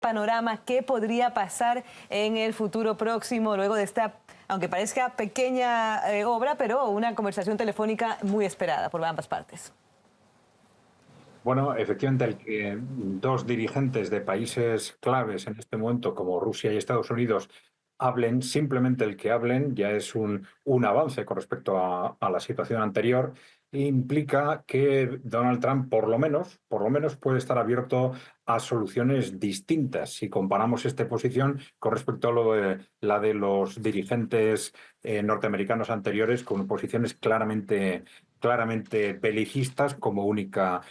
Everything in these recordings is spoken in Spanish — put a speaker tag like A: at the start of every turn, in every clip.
A: panorama, qué podría pasar en el futuro próximo luego de esta, aunque parezca pequeña obra, pero una conversación telefónica muy esperada por ambas partes.
B: Bueno, efectivamente, el que dos dirigentes de países claves en este momento, como Rusia y Estados Unidos, hablen, simplemente el que hablen ya es un avance con respecto a la situación anterior e implica que Donald Trump, por lo menos puede estar abierto a soluciones distintas si comparamos esta posición con respecto a la de los dirigentes norteamericanos anteriores, con posiciones claramente belicistas como única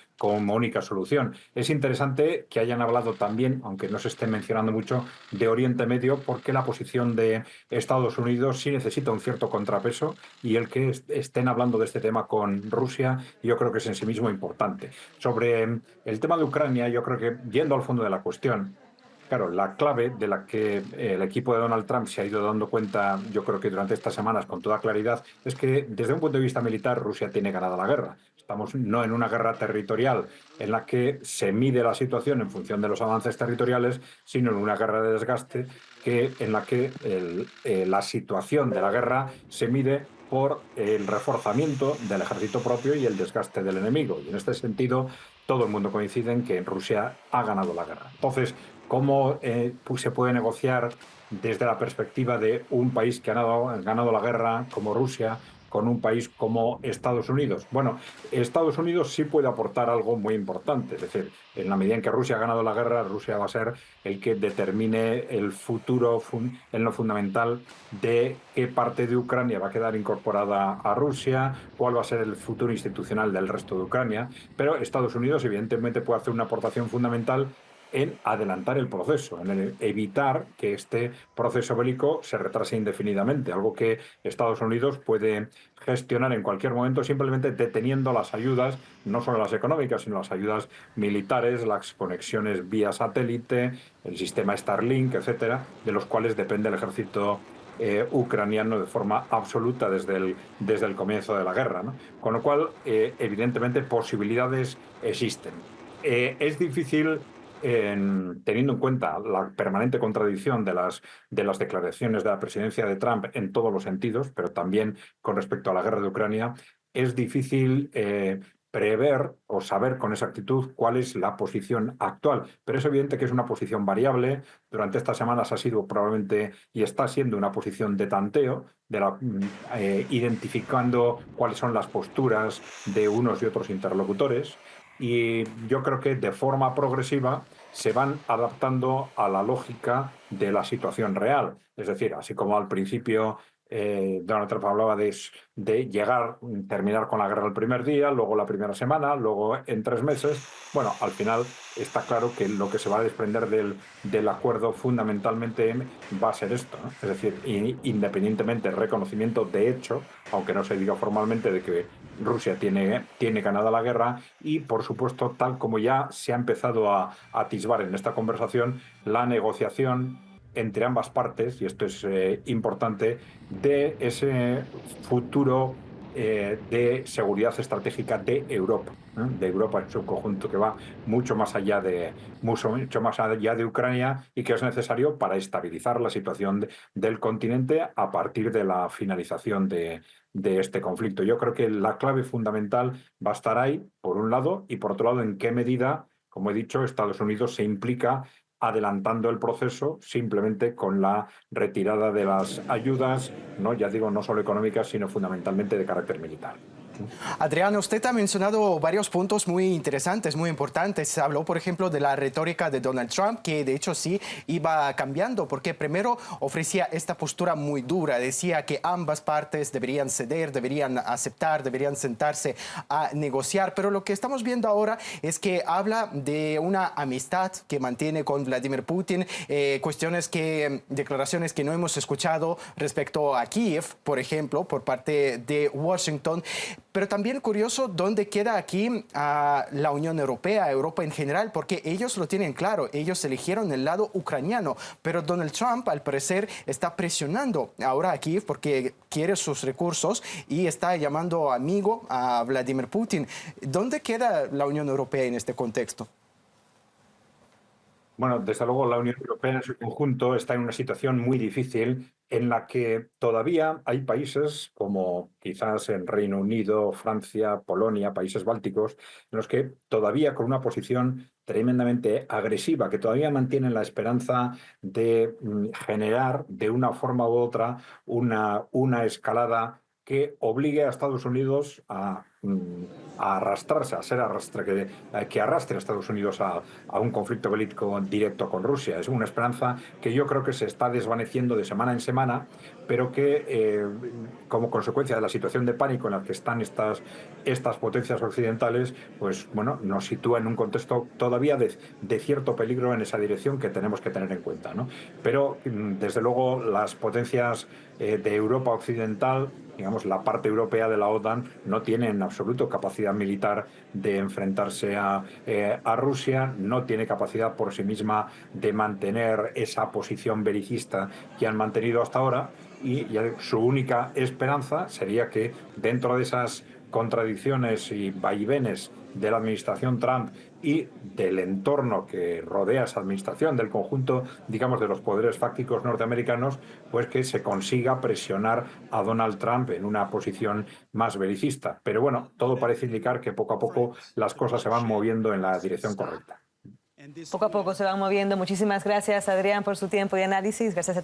B: solución. Es interesante que hayan hablado también, aunque no se esté mencionando mucho, de Oriente Medio, porque la posición de Estados Unidos sí necesita un cierto contrapeso y el que estén hablando de este tema con Rusia, yo creo que es en sí mismo importante. Sobre el tema de Ucrania, yo creo que, yendo al fondo de la cuestión, claro, la clave de la que el equipo de Donald Trump se ha ido dando cuenta, yo creo que durante estas semanas con toda claridad, es que desde un punto de vista militar Rusia tiene ganada la guerra. Estamos no en una guerra territorial en la que se mide la situación en función de los avances territoriales, sino en una guerra de desgaste en la que la situación de la guerra se mide por el reforzamiento del ejército propio y el desgaste del enemigo. Y en este sentido, todo el mundo coincide en que Rusia ha ganado la guerra. Entonces, ¿cómo se puede negociar desde la perspectiva de un país que ha ganado la guerra como Rusia con un país como Estados Unidos? Bueno, Estados Unidos sí puede aportar algo muy importante. Es decir, en la medida en que Rusia ha ganado la guerra, Rusia va a ser el que determine el futuro en lo fundamental de qué parte de Ucrania va a quedar incorporada a Rusia, cuál va a ser el futuro institucional del resto de Ucrania. Pero Estados Unidos, evidentemente, puede hacer una aportación fundamental en adelantar el proceso, en evitar que este proceso bélico se retrase indefinidamente, algo que Estados Unidos puede gestionar en cualquier momento simplemente deteniendo las ayudas, no solo las económicas, sino las ayudas militares, las conexiones vía satélite, el sistema Starlink, etcétera, de los cuales depende el ejército ucraniano de forma absoluta desde el comienzo de la guerra, ¿no? Con lo cual, evidentemente, posibilidades existen. Es difícil teniendo en cuenta la permanente contradicción de las declaraciones de la presidencia de Trump en todos los sentidos, pero también con respecto a la guerra de Ucrania, es difícil prever o saber con exactitud cuál es la posición actual. Pero es evidente que es una posición variable. Durante estas semanas ha sido probablemente y está siendo una posición de tanteo, identificando cuáles son las posturas de unos y otros interlocutores. Y yo creo que de forma progresiva se van adaptando a la lógica de la situación real. Es decir, así como al principio Donald Trump hablaba de terminar con la guerra el primer día, luego la primera semana, luego en 3 meses. Bueno, al final está claro que lo que se va a desprender del acuerdo fundamentalmente va a ser esto, ¿no? Es decir, independientemente del reconocimiento de hecho, aunque no se diga formalmente, de que Rusia tiene ganada la guerra y, por supuesto, tal como ya se ha empezado a atisbar en esta conversación, la negociación entre ambas partes, y esto es importante, de ese futuro de seguridad estratégica de Europa, ¿eh? De Europa en su conjunto, que va mucho más allá de Ucrania y que es necesario para estabilizar la situación del continente a partir de la finalización de este conflicto. Yo creo que la clave fundamental va a estar ahí, por un lado, y por otro lado, en qué medida, como he dicho, Estados Unidos se implica adelantando el proceso simplemente con la retirada de las ayudas, no, ya digo, no solo económicas, sino fundamentalmente de carácter militar.
C: Adriana, usted ha mencionado varios puntos muy interesantes, muy importantes. Habló, por ejemplo, de la retórica de Donald Trump, que de hecho sí iba cambiando, porque primero ofrecía esta postura muy dura. Decía que ambas partes deberían ceder, deberían aceptar, deberían sentarse a negociar. Pero lo que estamos viendo ahora es que habla de una amistad que mantiene con Vladimir Putin, declaraciones que no hemos escuchado respecto a Kiev, por ejemplo, por parte de Washington. Pero también curioso dónde queda aquí la Unión Europea, Europa en general, porque ellos lo tienen claro, ellos eligieron el lado ucraniano, pero Donald Trump al parecer está presionando ahora a Kiev porque quiere sus recursos y está llamando amigo a Vladimir Putin. ¿Dónde queda la Unión Europea en este contexto?
B: Bueno, desde luego la Unión Europea en su conjunto está en una situación muy difícil en la que todavía hay países como quizás el Reino Unido, Francia, Polonia, países bálticos, en los que todavía con una posición tremendamente agresiva, que todavía mantienen la esperanza de generar de una forma u otra una escalada que obligue a Estados Unidos a arrastrarse, a ser que arrastre a Estados Unidos a un conflicto bélico directo con Rusia. Es una esperanza que yo creo que se está desvaneciendo de semana en semana, pero que como consecuencia de la situación de pánico en la que están estas potencias occidentales, pues bueno, nos sitúa en un contexto todavía de cierto peligro en esa dirección que tenemos que tener en cuenta, ¿no? Pero desde luego las potencias de Europa Occidental, digamos, la parte europea de la OTAN, no tiene en absoluto capacidad militar de enfrentarse a Rusia, no tiene capacidad por sí misma de mantener esa posición belicista que han mantenido hasta ahora, y ya su única esperanza sería que dentro de esas contradicciones y vaivenes de la administración Trump y del entorno que rodea esa administración, del conjunto, digamos, de los poderes fácticos norteamericanos, pues que se consiga presionar a Donald Trump en una posición más belicista. Pero bueno, todo parece indicar que poco a poco las cosas se van moviendo en la dirección correcta.
A: Poco a poco se van moviendo. Muchísimas gracias, Adrián, por su tiempo y análisis. Gracias a ti.